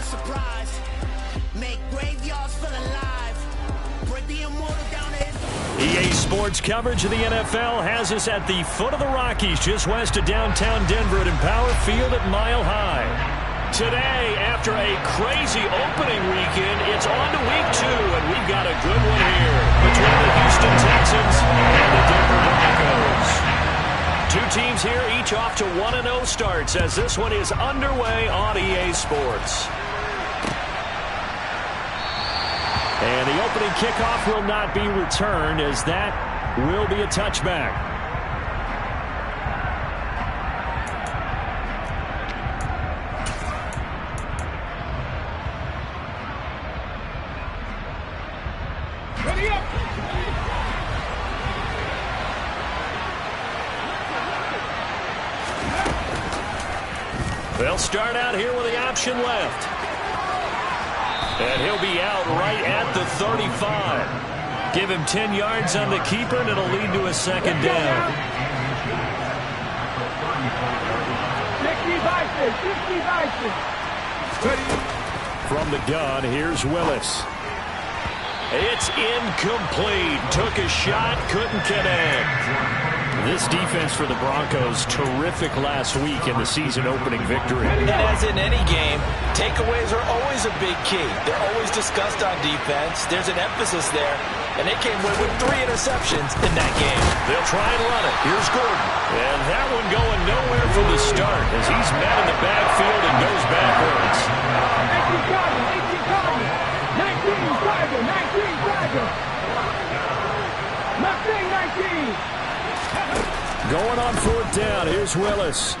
surprise. Make graveyards full alive. Break the immortal down to EA Sports coverage of the NFL has us at the foot of the Rockies, just west of downtown Denver at Empower Field at Mile High. Today, after a crazy opening weekend, it's on to week 2, and we've got a good one here between the Houston Texans and the Denver Broncos. Two teams here, each off to 1-0 starts as this one is underway on EA Sports. And the opening kickoff will not be returned, as that will be a touchback. Ready up. They'll start out here with the option left. And he'll be out right at the 35. Give him 10 yards on the keeper, and it'll lead to a second down. 60 From the gun, here's Willis. It's incomplete. Took a shot, couldn't connect. This defense for the Broncos, terrific last week in the season-opening victory. And as in any game, takeaways are always a big key. They're always discussed on defense. There's an emphasis there, and they came away with 3 interceptions in that game. They'll try and run it. Here's Gordon. And that one going nowhere from the start as he's met in the backfield and goes backwards. 19. Going on 4th down. Here's Willis.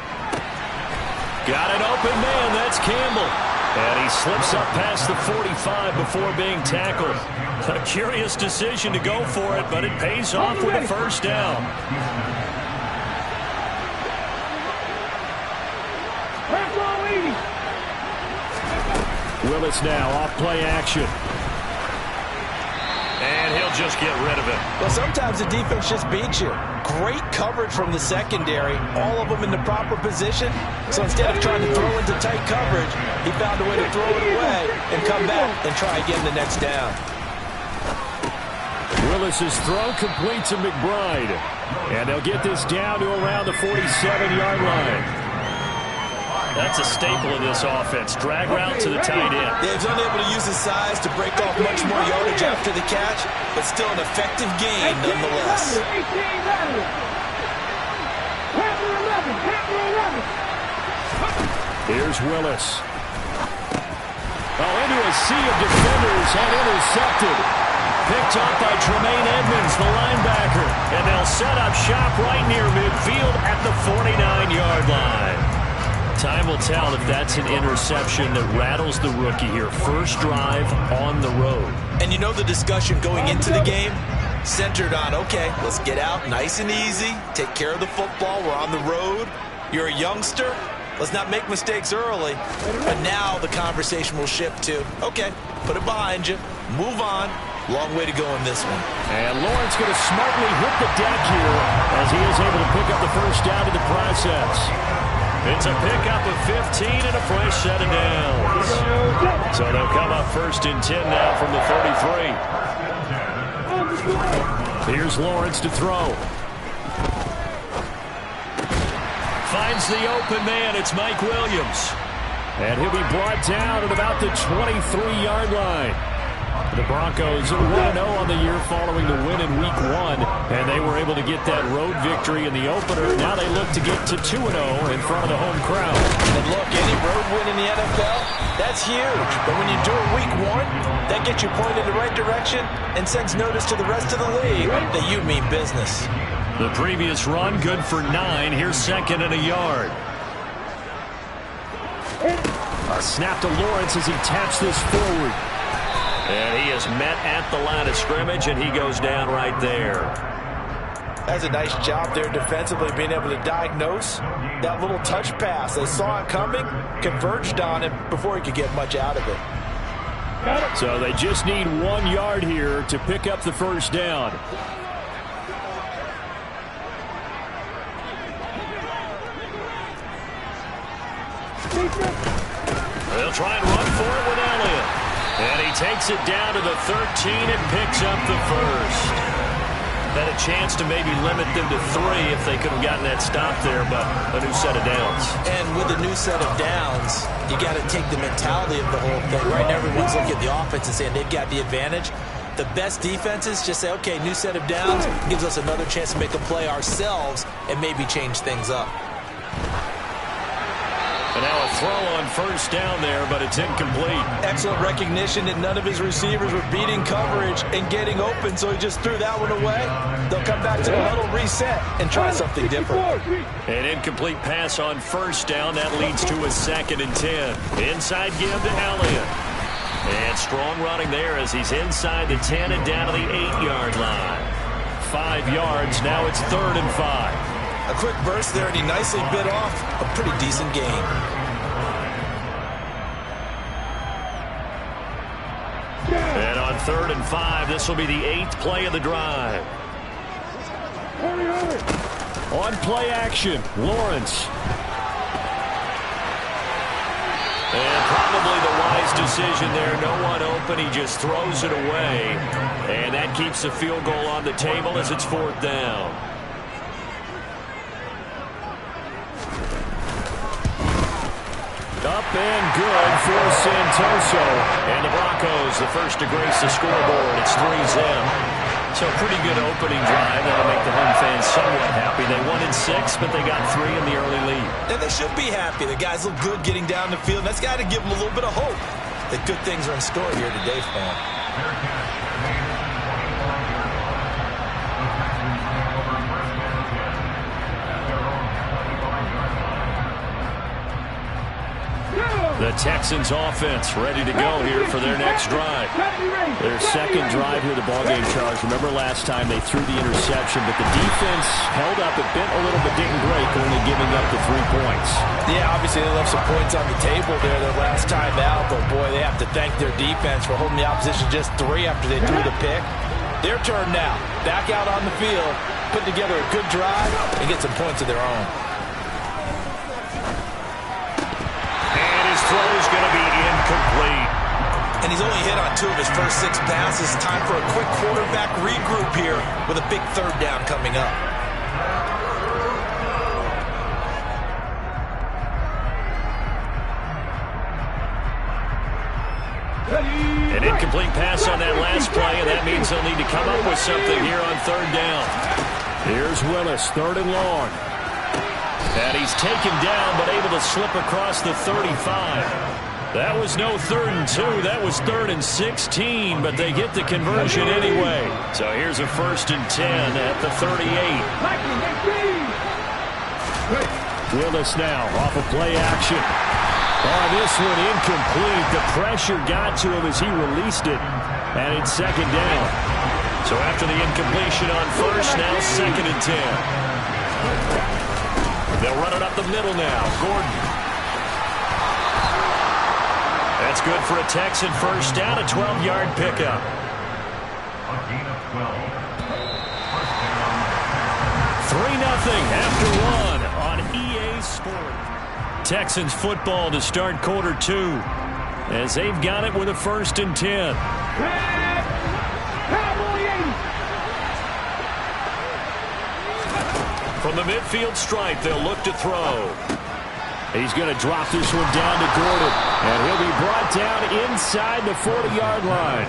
Got an open man. That's Campbell. And he slips up past the 45 before being tackled. A curious decision to go for it, but it pays off with a first down. Willis now off play action. And he'll just get rid of it. Well, sometimes the defense just beats you. Great coverage from the secondary, all of them in the proper position. So instead of trying to throw into tight coverage, he found a way to throw it away and come back and try again the next down. Willis's throw complete to McBride. And they'll get this down to around the 47-yard line. That's a staple of this offense. Drag route to the tight end. Yeah, he's unable to use his size to break off much more yardage after the catch, but still an effective gain nonetheless. Here's Willis. Oh, into a sea of defenders and intercepted. Picked up by Tremaine Edmonds, the linebacker. And they'll set up shop right near midfield at the 49-yard line. Time will tell if that's an interception that rattles the rookie here. First drive on the road. And you know the discussion going into the game? Centered on, okay, let's get out nice and easy. Take care of the football. We're on the road. You're a youngster. Let's not make mistakes early. But now the conversation will shift to, okay, put it behind you. Move on. Long way to go in this one. And Lawrence going to smartly hit the deck here as he is able to pick up the first down in the process. It's a pickup of 15 and a fresh set of downs. So they'll come up 1st and 10 now from the 33. Here's Lawrence to throw. Finds the open man. It's Mike Williams. And he'll be brought down at about the 23-yard line. The Broncos 1-0 on the year following the win in Week 1, and they were able to get that road victory in the opener. Now they look to get to 2-0 in front of the home crowd. And look, any road win in the NFL, that's huge. But when you do it Week 1, that gets you pointed in the right direction and sends notice to the rest of the league that you mean business. The previous run, good for 9. Here's 2nd and a yard. A snap to Lawrence as he taps this forward. And he is met at the line of scrimmage, and he goes down right there. That's a nice job there defensively, being able to diagnose that little touch pass. They saw it coming, converged on it before he could get much out of it. So they just need 1 yard here to pick up the first down. They'll try and run for it with Elliott. And he takes it down to the 13 and picks up the first. Had a chance to maybe limit them to 3 if they could have gotten that stop there, but a new set of downs. And with a new set of downs, you got to take the mentality of the whole thing. Right now, everyone's looking at the offense and saying they've got the advantage. The best defenses just say, okay, new set of downs gives us another chance to make a play ourselves and maybe change things up. And now a throw on first down there, but it's incomplete. Excellent recognition that none of his receivers were beating coverage and getting open, so he just threw that one away. They'll come back to the huddle, reset, and try something different. An incomplete pass on first down. That leads to a 2nd and 10. Inside give to Elliott. And strong running there as he's inside the 10 and down to the 8-yard line. 5 yards. Now it's 3rd and 5. A quick burst there, and he nicely bit off a pretty decent game. And on 3rd and 5, this will be the 8th play of the drive. On play action, Lawrence. And probably the wise decision there. No one open. He just throws it away. And that keeps the field goal on the table as it's 4th down. Up and good for Santoso. And the Broncos, the first to grace the scoreboard. It's 3-zip. So pretty good opening drive. That'll make the home fans somewhat happy. They won in 6, but they got 3 in the early lead. And they should be happy. The guys look good getting down the field. That's got to give them a little bit of hope that good things are in store here today for them. The Texans offense ready to go here for their next drive. Their second drive here of the ballgame, Charles. Remember last time they threw the interception, but the defense held up. It bent a little but didn't break, only giving up the 3 points. Yeah, obviously they left some points on the table there their last time out, but boy, they have to thank their defense for holding the opposition just 3 after they threw the pick. Their turn now. Back out on the field, put together a good drive, and get some points of their own. Throw is going to be incomplete. And he's only hit on 2 of his first 6 passes. Time for a quick quarterback regroup here with a big 3rd down coming up. An incomplete pass on that last play, and that means they'll need to come up with something here on 3rd down. Here's Willis, 3rd and long. And he's taken down, but able to slip across the 35. That was no 3rd and 2. That was 3rd and 16, but they get the conversion anyway. So here's a 1st and 10 at the 38. Willis now off of play action. Oh, this one incomplete. The pressure got to him as he released it. And it's 2nd down. So after the incompletion on 1st, now 2nd and 10. They'll run it up the middle now. Gordon. That's good for a Texan first down, a 12-yard pickup. A gain of 12. 3-0 after 1 on EA Sports. Texans football to start quarter 2 as they've got it with a 1st and 10. From the midfield stripe, they'll look to throw. He's going to drop this one down to Gordon, and he'll be brought down inside the 40-yard line.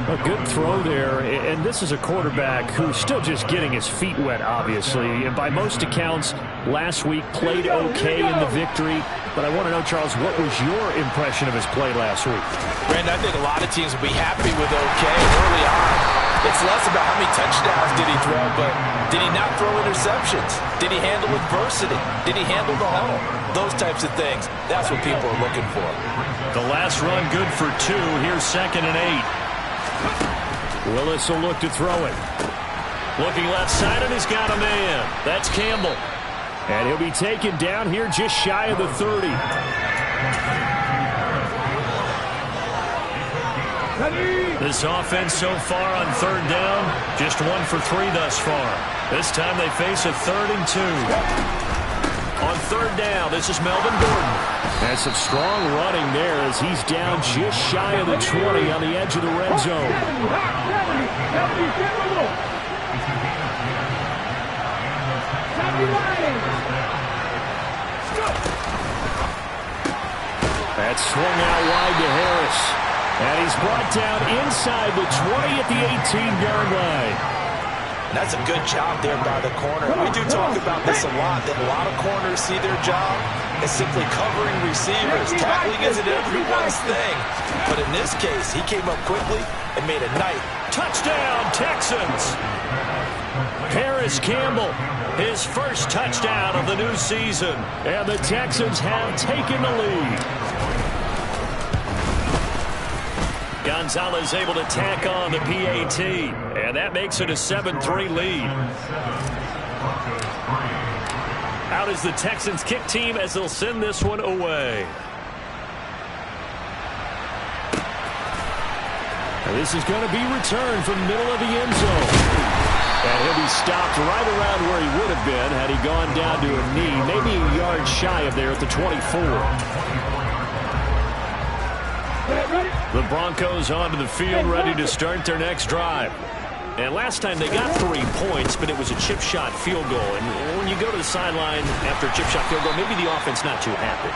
A good throw there, and this is a quarterback who's still just getting his feet wet, obviously. And by most accounts, last week played okay in the victory. But I want to know, Charles, what was your impression of his play last week? Brandon, I think a lot of teams will be happy with okay early on. It's less about how many touchdowns did he throw, but did he not throw interceptions? Did he handle adversity? Did he handle the huddle? Those types of things. That's what people are looking for. The last run good for 2. Here's 2nd and 8. Willis will look to throw it. Looking left side, and he's got a man. That's Campbell. And he'll be taken down here just shy of the 30. This offense so far on 3rd down, just 1 for 3 thus far. This time they face a 3rd and 2. On 3rd down, this is Melvin Gordon. And some strong running there as he's down just shy of the 20 on the edge of the red zone. That's swung out wide to Harris. And he's brought down inside the 20 at the 18-yard line. That's a good job there by the corner. We do talk about this a lot, that a lot of corners see their job as simply covering receivers. Tackling isn't everyone's thing. But in this case, he came up quickly and made a nice touchdown, Texans. Paris Campbell, his first touchdown of the new season. And the Texans have taken the lead. Gonzalez able to tack on the PAT, and that makes it a 7-3 lead. Out is the Texans kick team as they'll send this one away. And this is going to be returned from the middle of the end zone. And he'll be stopped right around where he would have been had he gone down to a knee, maybe a yard shy of there at the 24. The Broncos onto the field, ready to start their next drive. And last time they got 3 points, but it was a chip shot field goal. And when you go to the sideline after a chip shot field goal, maybe the offense not too happy.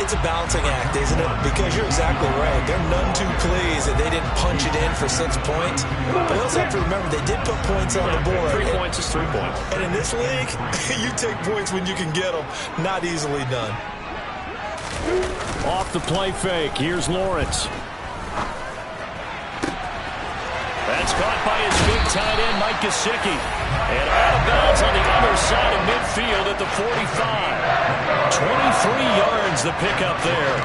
It's a balancing act, isn't it? Because you're exactly right. They're none too pleased that they didn't punch it in for 6 points. But you also have to remember they did put points on the board. 3 points is 3 points. And in this league, you take points when you can get them. Not easily done. Off the play fake. Here's Lawrence. That's caught by his big tight end, Mike Gesicki. And out of bounds on the other side of midfield at the 45. 23 yards the pickup there.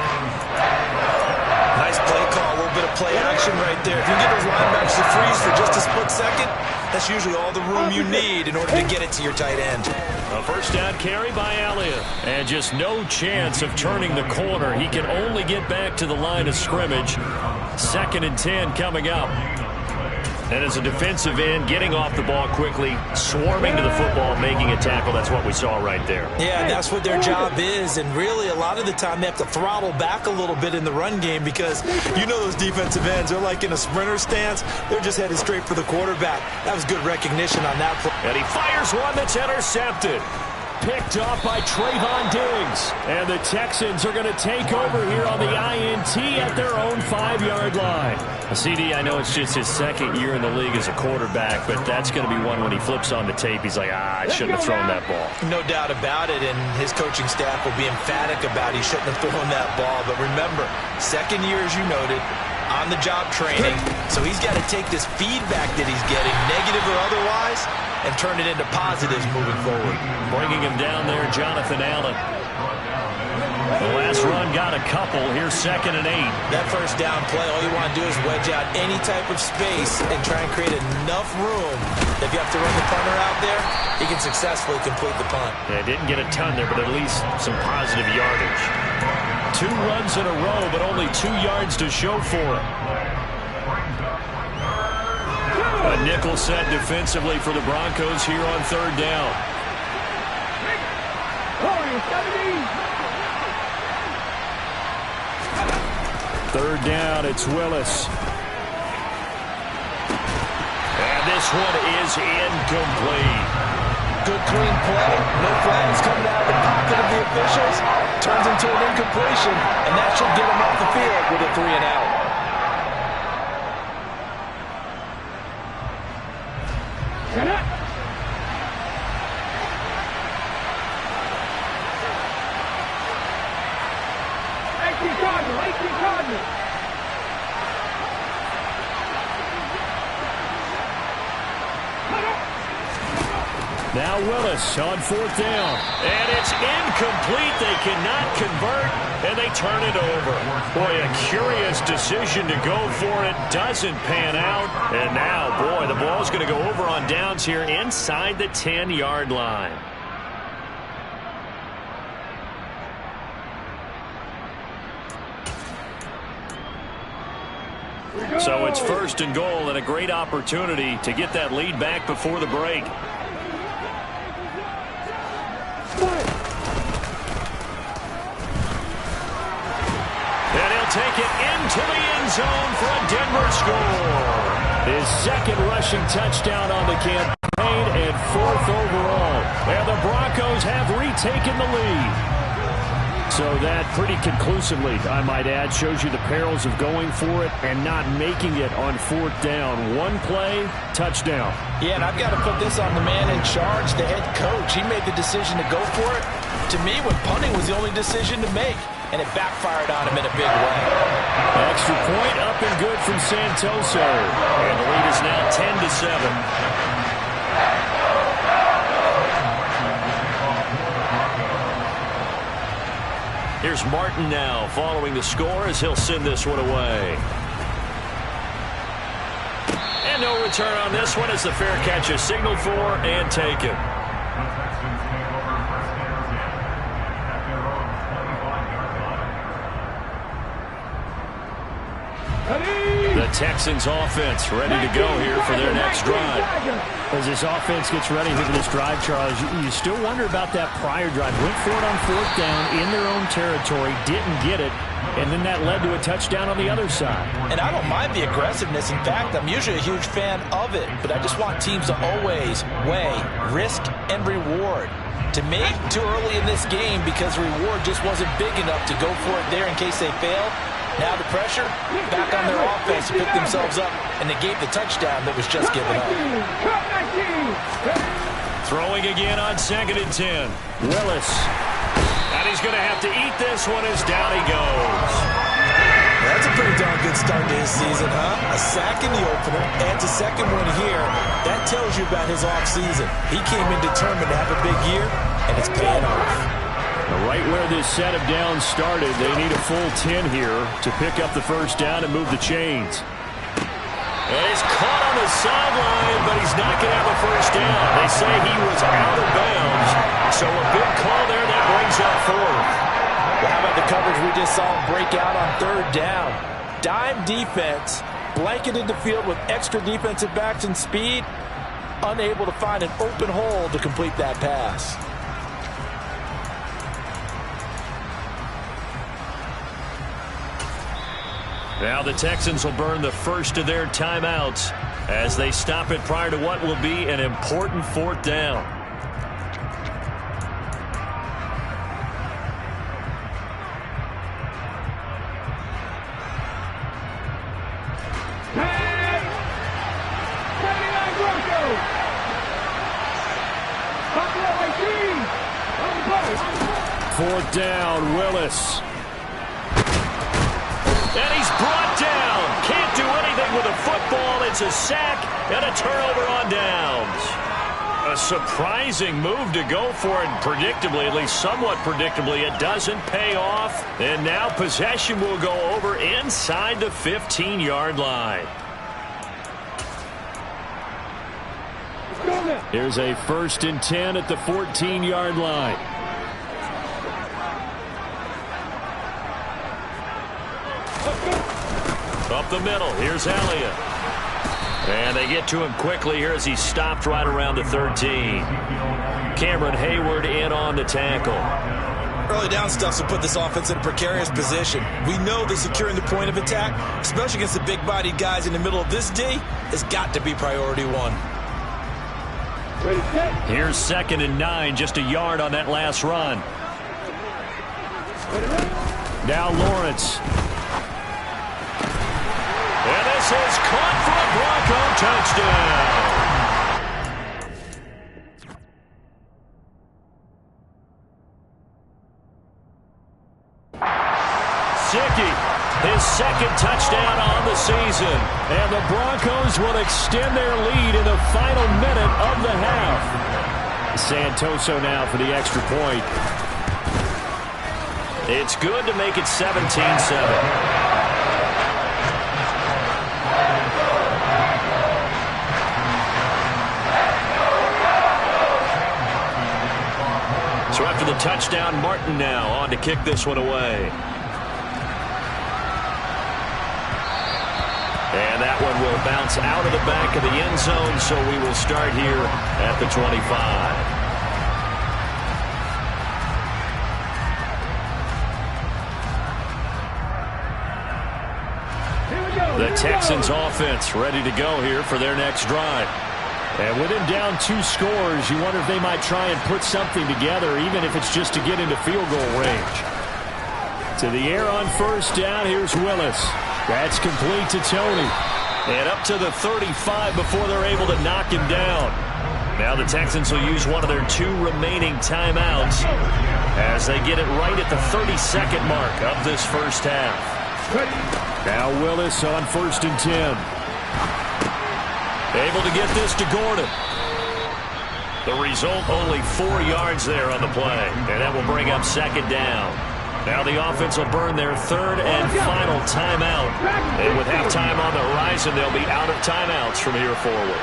Nice play call, a little bit of play action right there. If you get those linebackers to freeze for just a split second, that's usually all the room you need in order to get it to your tight end. A first down carry by Elliott. And just no chance of turning the corner. He can only get back to the line of scrimmage. 2nd and 10 coming up. And as a defensive end, getting off the ball quickly, swarming to the football, making a tackle. That's what we saw right there. Yeah, that's what their job is. And really, a lot of the time, they have to throttle back a little bit in the run game because you know those defensive ends, they're like in a sprinter stance. They're just headed straight for the quarterback. That was good recognition on that play. And he fires one that's intercepted. Picked off by Trayvon Diggs. And the Texans are going to take over here on the INT at their own 5-yard line. CD, I know it's just his 2nd year in the league as a quarterback, but that's going to be one when he flips on the tape. He's like, I shouldn't have thrown that ball. No doubt about it, and his coaching staff will be emphatic about he shouldn't have thrown that ball. But remember, 2nd year, as you noted, on-the-job training. So he's got to take this feedback that he's getting, negative or otherwise, and turn it into positives moving forward. Bringing him down there, Jonathan Allen. The last run got a couple. Here's 2nd and 8. That first down play, all you want to do is wedge out any type of space and try and create enough room. If you have to run the punter out there, he can successfully complete the punt. Yeah, didn't get a ton there, but at least some positive yardage. 2 runs in a row, but only 2 yards to show for it. A nickel set defensively for the Broncos here on 3rd down. 3rd down, it's Willis. And this one is incomplete. Good clean play. No flags coming out of the pocket of the officials. Turns into an incompletion, and that should get him off the field with a 3 and out. Now Willis on 4th down. And it's incomplete. They cannot convert, and they turn it over. Boy, a curious decision to go for it. Doesn't pan out. And now, boy, the ball's going to go over on downs here inside the 10-yard line. So it's 1st and goal, and a great opportunity to get that lead back before the break. And he'll take it into the end zone for a Denver score. His second rushing touchdown on the campaign and fourth overall. And the Broncos have retaken the lead. So that pretty conclusively, I might add, shows you the perils of going for it and not making it on fourth down. One play, touchdown. Yeah, and I've got to put this on the man in charge, the head coach. He made the decision to go for it. To me, when punting was the only decision to make, and it backfired on him in a big way. Extra point up and good from Santoso. And the lead is now 10-7. Here's Martin now following the score as he'll send this one away. And no return on this one as the fair catch is signaled for and taken. The Texans offense ready to go here for their next drive. As this offense gets ready for this drive, Charles, you still wonder about that prior drive. Went for it on fourth down in their own territory, didn't get it, and then that led to a touchdown on the other side. And I don't mind the aggressiveness. In fact, I'm usually a huge fan of it, but I just want teams to always weigh risk and reward. To me, too early in this game because the reward just wasn't big enough to go for it there in case they failed. Now the pressure back on their offense to pick themselves up, and they gave the touchdown that was just given up. Throwing again on 2nd and 10. Willis. And he's going to have to eat this one as down he goes. That's a pretty darn good start to his season, huh? A sack in the opener, adds a second one here. That tells you about his offseason. He came in determined to have a big year, and it's paying off. Right where this set of downs started, they need a full 10 here to pick up the first down and move the chains. And he's caught on the sideline, but he's not going to have a first down. They say he was out of bounds, so a big call there that brings up fourth. Well, how about the coverage we just saw him break out on third down? Dime defense, blanketed the field with extra defensive backs and speed, unable to find an open hole to complete that pass. Now the Texans will burn the first of their timeouts as they stop it prior to what will be an important fourth down. Fourth down, Willis. And he's brought down. Can't do anything with a football. It's a sack and a turnover on downs. A surprising move to go for it. Predictably, at least somewhat predictably, it doesn't pay off. And now possession will go over inside the 15-yard line. Here's a 1st and 10 at the 14-yard line. Up the middle, here's Elliott. And they get to him quickly here as he stopped right around the 13. Cameron Hayward in on the tackle. Early down stuff will put this offense in a precarious position. We know that securing the point of attack, especially against the big-bodied guys in the middle of this D, has got to be priority one. Here's 2nd and 9, just a yard on that last run. Now Lawrence. And this is caught for a Bronco touchdown. Sickie, his second touchdown on the season. And the Broncos will extend their lead in the final minute of the half. Santoso now for the extra point. It's good to make it 17-7. So after the touchdown, Martin now on to kick this one away. And that one will bounce out of the back of the end zone, so we will start here at the 25. The Texans offense ready to go here for their next drive. And with him down 2 scores, you wonder if they might try and put something together, even if it's just to get into field goal range. To the air on first down, here's Willis. That's complete to Tony. And up to the 35 before they're able to knock him down. Now the Texans will use one of their 2 remaining timeouts as they get it right at the 32nd mark of this first half. Now Willis on 1st and 10. Able to get this to Gordon. The result, only 4 yards there on the play. And that will bring up 2nd down. Now the offense will burn their 3rd and final timeout. And with halftime on the horizon, they'll be out of timeouts from here forward.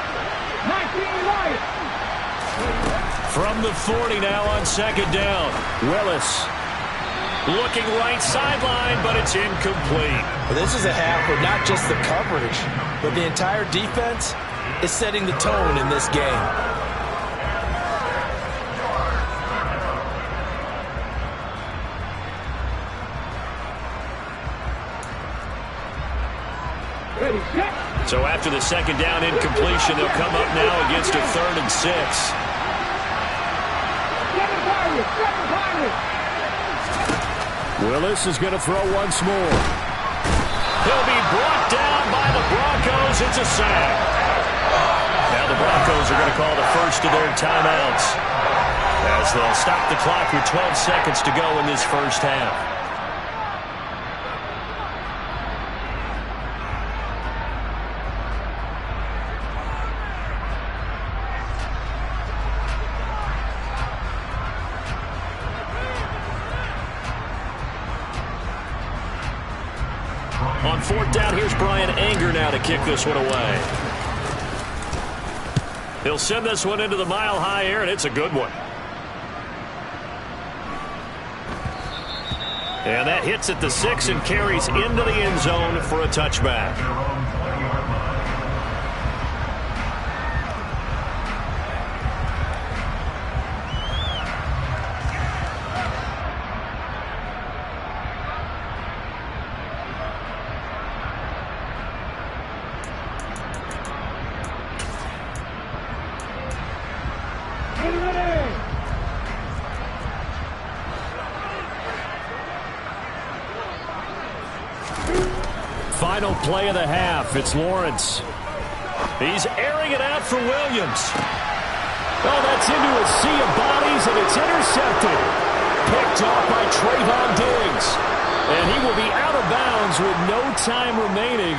From the 40 now on 2nd down. Willis. Looking right sideline, but it's incomplete. Well, this is a half where not just the coverage, but the entire defense is setting the tone in this game. So after the 2nd down incompletion, they'll come up now against a 3rd and 6. Willis is going to throw once more. He'll be brought down by the Broncos. It's a sack. Now the Broncos are going to call the first of their timeouts as they'll stop the clock with 12 seconds to go in this first half. On 4th down, here's Brian Anger now to kick this one away. He'll send this one into the mile-high air, and it's a good one. And that hits at the 6 and carries into the end zone for a touchback. Final play of the half. It's Lawrence. He's airing it out for Williams. Oh, that's into a sea of bodies, and it's intercepted. Picked off by Trayvon Diggs. And he will be out of bounds with no time remaining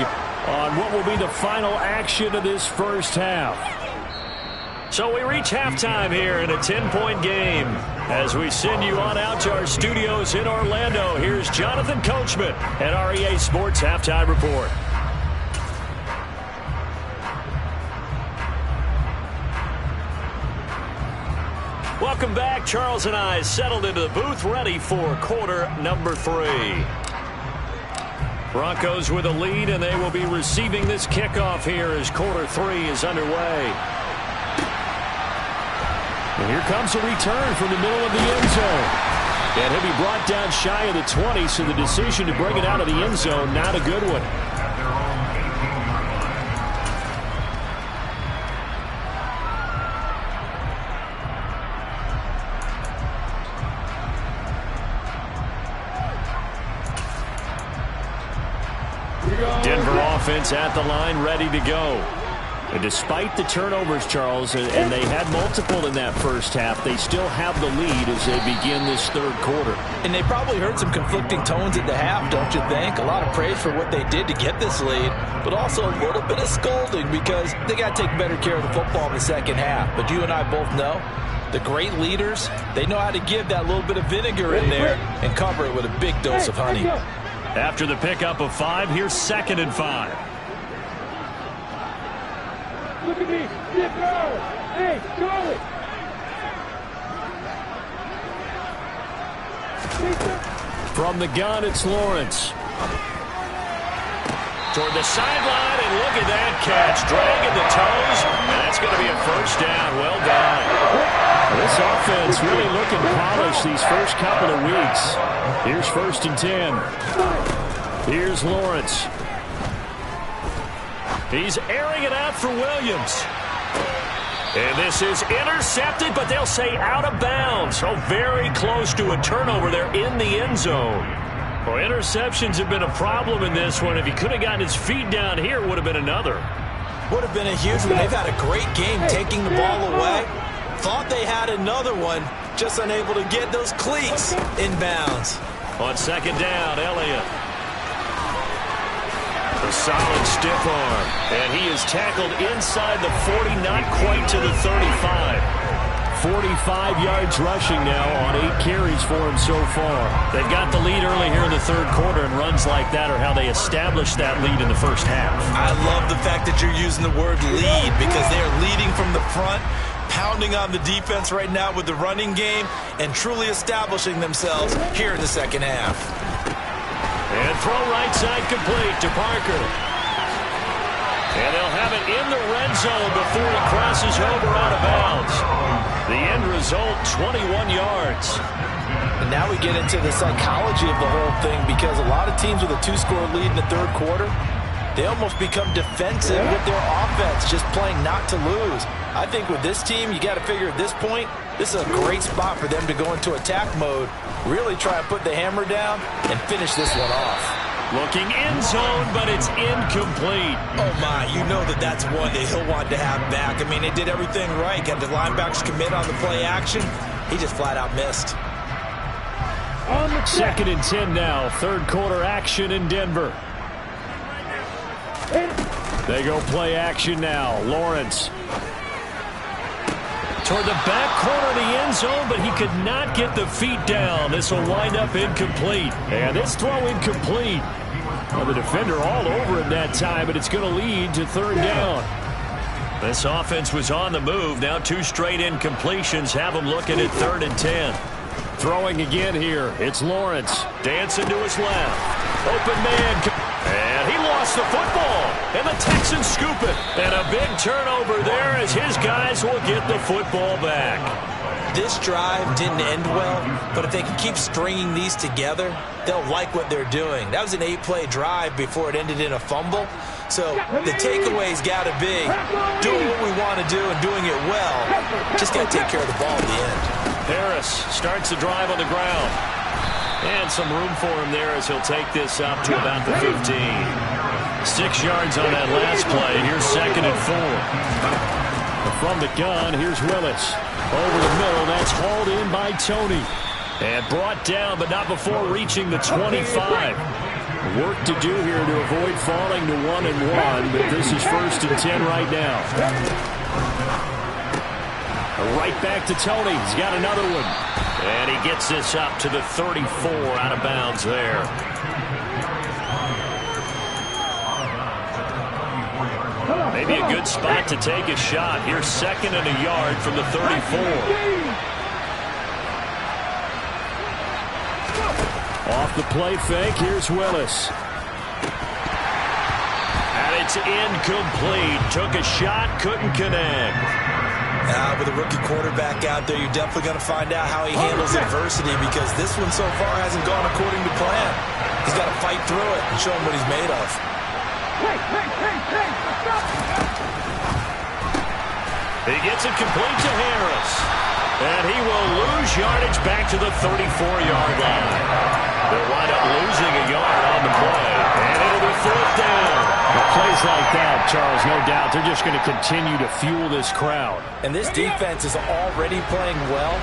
on what will be the final action of this first half. So we reach halftime here in a 10-point game. As we send you on out to our studios in Orlando, here's Jonathan Coachman at REA Sports Halftime Report. Welcome back. Charles and I settled into the booth, ready for quarter number 3. Broncos with a lead, and they will be receiving this kickoff here as quarter 3 is underway. And here comes a return from the middle of the end zone. And he'll be brought down shy of the 20, so the decision to bring it out of the end zone, not a good one. Denver offense at the line, ready to go. And despite the turnovers, Charles, and they had multiple in that first half, they still have the lead as they begin this 3rd quarter. And they probably heard some conflicting tones at the half, don't you think? A lot of praise for what they did to get this lead, but also a little bit of scolding because they got to take better care of the football in the second half. But you and I both know the great leaders, they know how to give that little bit of vinegar in there and cover it with a big dose of honey. After the pickup of 5, here's 2nd and 5. Look at me. Get through. Hey, Charlie. From the gun, it's Lawrence. Toward the sideline, and look at that catch. Dragging the toes, and that's going to be a first down. Well done. This offense really looking polished these first couple of weeks. Here's 1st and 10. Here's Lawrence. He's airing it out for Williams. And this is intercepted, but they'll say out of bounds. So very close to a turnover there in the end zone. Well, interceptions have been a problem in this one. If he could have gotten his feet down here, it would have been another. Would have been a huge one. They've had a great game taking the ball away. Thought they had another one, just unable to get those cleats inbounds. On second down, Elliott. A solid stiff arm. And he is tackled inside the 40, not quite to the 35. 45 yards rushing now on 8 carries for him so far. They've got the lead early here in the third quarter, and runs like that are how they established that lead in the first half. I love the fact that you're using the word lead because they are leading from the front, pounding on the defense right now with the running game, and truly establishing themselves here in the second half. And throw right side complete to Parker. And they'll have it in the red zone before he crosses over out of bounds. The end result, 21 yards. And now we get into the psychology of the whole thing because a lot of teams with a 2-score lead in the third quarter, they almost become defensive with their offense, just playing not to lose. I think with this team, you got to figure at this point, this is a great spot for them to go into attack mode, really try and put the hammer down and finish this one off. Looking in zone, but it's incomplete. Oh, my. You know that's one that he'll want to have back. I mean, they did everything right. Got the linebackers commit on the play action. He just flat out missed. Second and 10 now. Third quarter action in Denver. They go play action now. Lawrence. Toward the back corner of the end zone, but he could not get the feet down. This will wind up incomplete. And this throw incomplete. Well, the defender all over him that time, but it's going to lead to third down. This offense was on the move. Now 2 straight incompletions have them looking at 3rd and 10. Throwing again here. It's Lawrence. Dancing to his left. Open man. And he lost the football. And the Texans scoop it. And a big turnover there as his guys will get the football back. This drive didn't end well, but if they can keep stringing these together, they'll like what they're doing. That was an 8-play drive before it ended in a fumble. So the takeaway's got to be doing what we want to do and doing it well. Just got to take care of the ball at the end. Harris starts the drive on the ground. And some room for him there as he'll take this up to about the 15. 6 yards on that last play. Here's 2nd and 4. From the gun, here's Willis. Over the middle, that's hauled in by Tony. And brought down, but not before reaching the 25. Work to do here to avoid falling to 1-1, but this is 1st and 10 right now. Right back to Tony. He's got another one. And he gets this up to the 34 out of bounds there. Maybe a good spot to take a shot. Here's 2nd and a yard from the 34. Off the play fake, here's Willis. And it's incomplete. Took a shot, couldn't connect. With a rookie quarterback out there, you're definitely going to find out how he handles adversity because this one so far hasn't gone according to plan. He's got to fight through it and show him what he's made of. He gets it complete to Harris. And he will lose yardage back to the 34-yard line. They'll wind up losing a yard on the play. And it'll be 4th down. Well, plays like that, Charles, no doubt, they're just going to continue to fuel this crowd. And this defense is already playing well,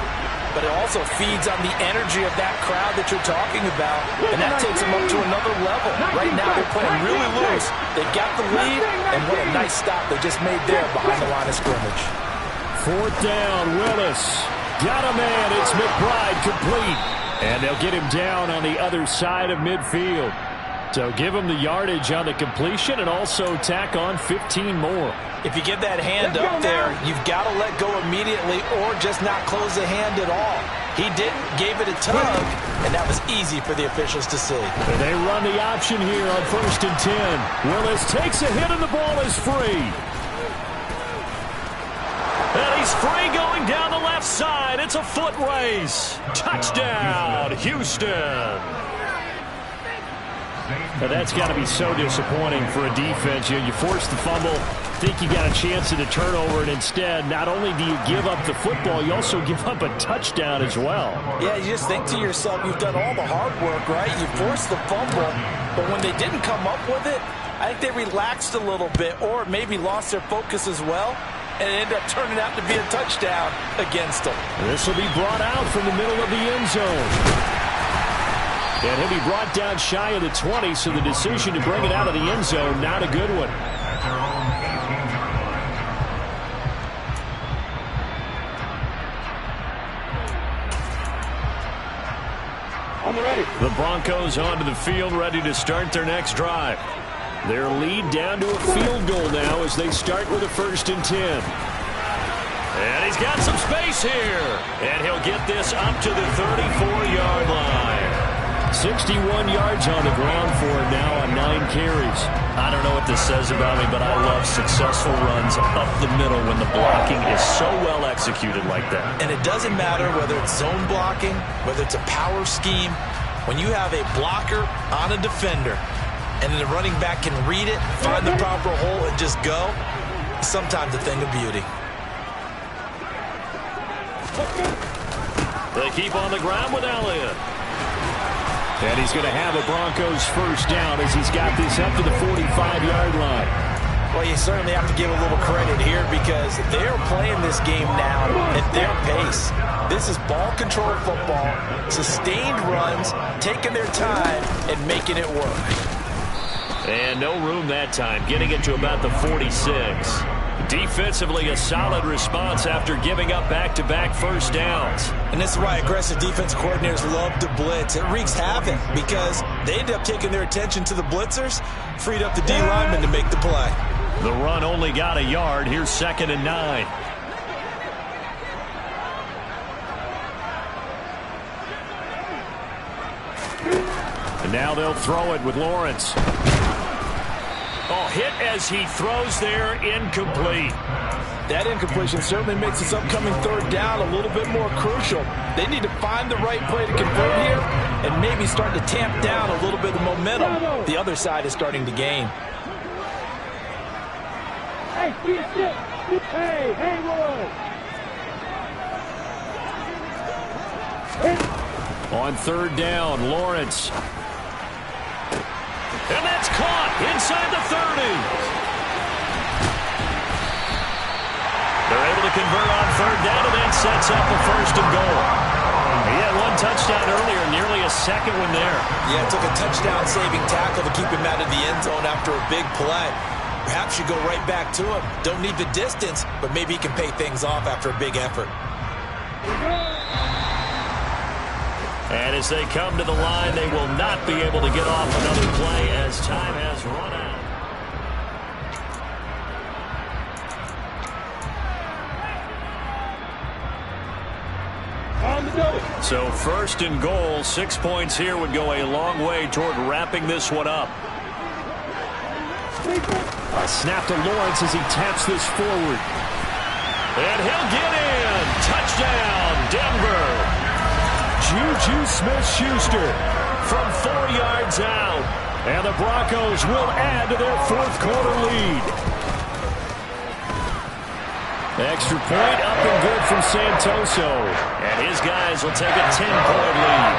but it also feeds on the energy of that crowd that you're talking about, and that takes them up to another level. Right now, they're playing really loose. They got the lead, and what a nice stop they just made there behind the line of scrimmage. 4th down, Willis. Got a man, it's McBride complete. And they'll get him down on the other side of midfield. So give him the yardage on the completion and also tack on 15 more. If you give that hand up there, you've got to let go immediately or just not close the hand at all. He didn't, gave it a tug, and that was easy for the officials to see. And they run the option here on 1st and 10. Willis takes a hit and the ball is free. And he's free going down the left side. It's a foot race. Touchdown, Houston. Now that's got to be so disappointing for a defense. You force the fumble, think you got a chance at a turnover, and instead, not only do you give up the football, you also give up a touchdown as well. Yeah, you just think to yourself, you've done all the hard work, right? You forced the fumble, but when they didn't come up with it, I think they relaxed a little bit or maybe lost their focus as well, and it ended up turning out to be a touchdown against them. This will be brought out from the middle of the end zone. And he'll be brought down shy of the 20, so the decision to bring it out of the end zone, not a good one. I'm ready. The Broncos onto the field, ready to start their next drive. Their lead down to a field goal now as they start with a 1st and 10. And he's got some space here. And he'll get this up to the 34-yard line. 61 yards on the ground for him now on 9 carries. I don't know what this says about me, but I love successful runs up the middle when the blocking is so well executed like that. And it doesn't matter whether it's zone blocking, whether it's a power scheme. When you have a blocker on a defender, and then the running back can read it, find the proper hole, and just go, sometimes a thing of beauty. They keep on the ground with Elliott. And he's going to have a Broncos 1st down as he's got this up to the 45-yard line. Well, you certainly have to give a little credit here because they're playing this game now at their pace. This is ball control football, sustained runs, taking their time, and making it work. And no room that time, getting it to about the 46. Defensively, a solid response after giving up back-to-back 1st downs. And this is why aggressive defense coordinators love to blitz. It wreaks havoc because they end up taking their attention to the blitzers, freed up the D lineman to make the play. The run only got a yard. Here's 2nd and 9. And now they'll throw it with Lawrence. Oh, hit as he throws there, incomplete. That incompletion certainly makes this upcoming 3rd down a little bit more crucial. They need to find the right play to convert here and maybe start to tamp down a little bit of momentum. The other side is starting to gain. Hey, hey, Haywood. On 3rd down, Lawrence. And that's caught inside the 30. They're able to convert on 3rd down, and that sets up a 1st and goal. He had 1 touchdown earlier, nearly a 2nd one there. Yeah, it took a touchdown-saving tackle to keep him out of the end zone after a big play. Perhaps you go right back to him. Don't need the distance, but maybe he can pay things off after a big effort. And as they come to the line, they will not be able to get off another play as time has run out. So 1st and goal, 6 points here would go a long way toward wrapping this one up. A snap to Lawrence as he taps this forward. And he'll get in. Touchdown, Denver. Juju Smith-Schuster from 4 yards out. And the Broncos will add to their 4th quarter lead. Extra point up and good from Santoso. And his guys will take a 10-point lead.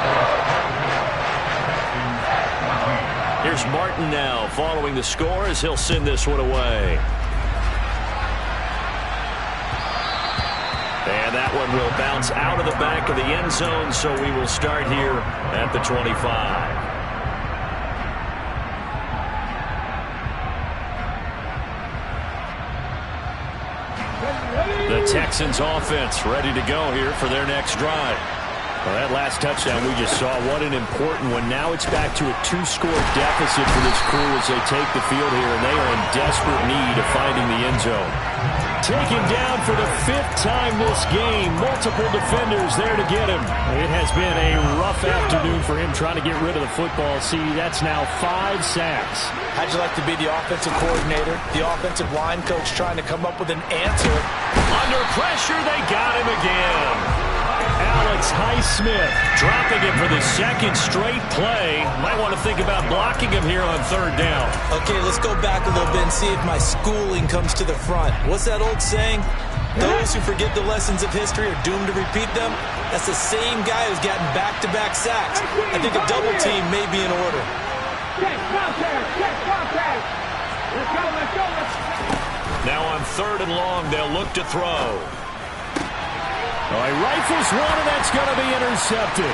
Here's Martin now following the score as he'll send this one away. And that one will bounce out of the back of the end zone, so we will start here at the 25. The Texans offense ready to go here for their next drive. Well, that last touchdown we just saw, what an important one. Now it's back to a 2-score deficit for this crew as they take the field here, and they are in desperate need of finding the end zone. Taken down for the 5th time this game. Multiple defenders there to get him. It has been a rough afternoon for him trying to get rid of the football. See, that's now 5 sacks. How'd you like to be the offensive coordinator, the offensive line coach trying to come up with an answer? Under pressure, they got him again. Alex Highsmith dropping it for the second straight play. Might want to think about blocking him here on third down. Okay, let's go back a little bit and see if my schooling comes to the front. What's that old saying? Those who forget the lessons of history are doomed to repeat them. That's the same guy who's gotten back-to-back sacks. I think a double team may be in order. Now on third and long, they'll look to throw. Oh, he rifles one, and that's going to be intercepted.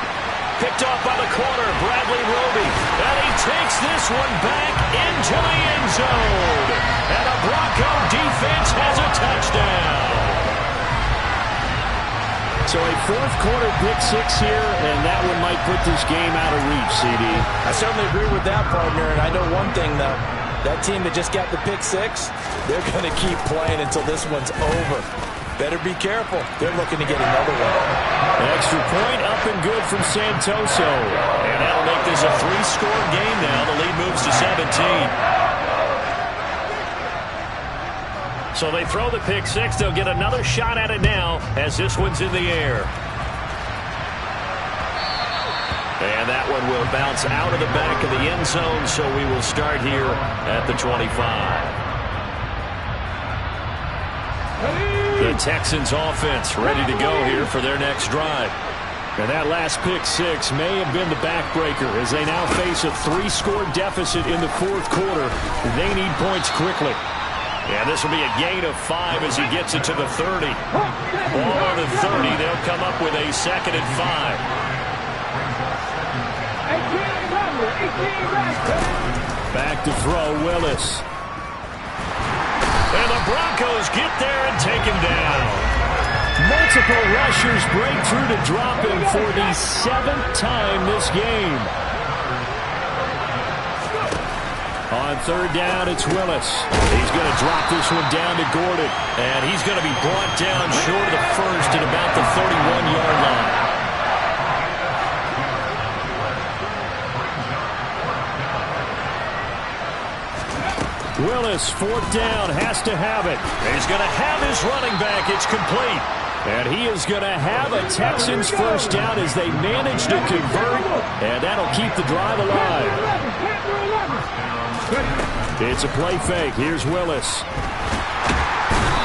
Picked off by the corner, Bradley Roby. And he takes this one back into the end zone. And a Bronco defense has a touchdown. So a fourth quarter pick six here, and that one might put this game out of reach, CD. I certainly agree with that, partner, and I know one thing, though. That team that just got the pick six, they're going to keep playing until this one's over. Better be careful. They're looking to get another one. Extra point up and good from Santoso. And that'll make this a three-score game now. The lead moves to 17. So they throw the pick six. They'll get another shot at it now as this one's in the air. And that one will bounce out of the back of the end zone, so we will start here at the 25. The Texans offense ready to go here for their next drive. And that last pick six may have been the backbreaker as they now face a three-score deficit in the fourth quarter. They need points quickly. And this will be a gain of 5 as he gets it to the 30. Ball on the 30. They'll come up with a 2nd and 5. Back to throw, Willis. And the Broncos get there and take him down. Multiple rushers break through to drop him for the 7th time this game. On third down, it's Willis. He's going to drop this one down to Gordon. And he's going to be brought down short of the first at about the 31-yard line. Willis, fourth down, has to have it. He's going to have his running back. It's complete. And he is going to have a Texans first down as they manage to convert. And that'll keep the drive alive. It's a play fake. Here's Willis.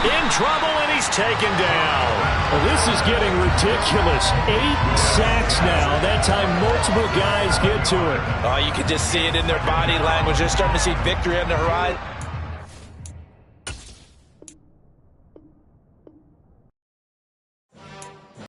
In trouble, and he's taken down. Well, this is getting ridiculous. 8 sacks now. That time multiple guys get to it. Oh, you can just see it in their body language. They're starting to see victory on the horizon.